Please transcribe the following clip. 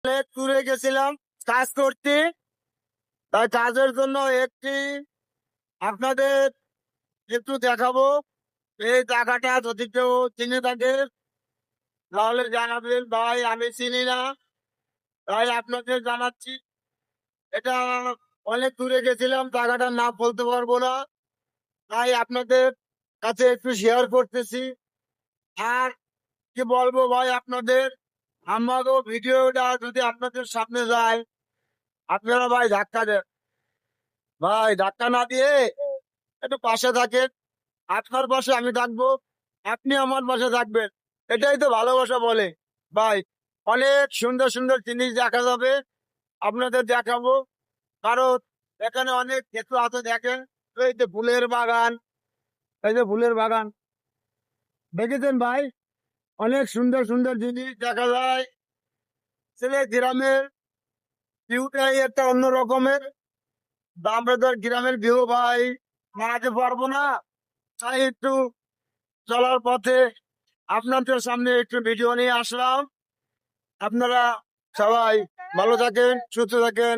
ট্যুরে গেছিলাম কাজ করতে, তাই কাজের জন্য একটি আপনাদের একটু দেখাবো। এই জায়গাটা যদি কেউ চিনে থাকে তাহলে জানাবেন ভাই, আমি চিনি না তাই আপনাদের জানাচ্ছি। এটা অনেক দূরে গেছিলাম, জায়গাটার নাম বলতে পারবো না, তাই আপনাদের কাছে একটু শেয়ার করতেছি। আর কি বলবো ভাই আপনাদের, আমারও ভিডিওটা যদি আপনাদের সামনে যায় আপনারা ভাই ধাক্কা দেন, ভাই ধাক্কা না দিয়ে একটু পাশে থাকেন। আপনার পাশে আমি থাকবো, আপনি আমার পাশে থাকবেন, এটাই তো ভালোবাসা বলে। ভাই অনেক সুন্দর সুন্দর জিনিস দেখা যাবে, আপনাদের দেখাবো। কারণ এখানে অনেক কিছু আছে দেখেন। এই যে ফুলের বাগান, এই যে ফুলের বাগান দেখেছেন ভাই, অনেক সুন্দর সুন্দর জিনিস দেখা যায়। সিলেট গ্রামের ভিউটাই একটা অন্য রকমের। আমরা তো আর গ্রামের ভিউ ভাই মানাতে পারবো না, তাই একটু চলার পথে আপনাদের সামনে একটু ভিডিও নিয়ে আসলাম। আপনারা সবাই ভালো থাকেন, সুস্থ থাকেন।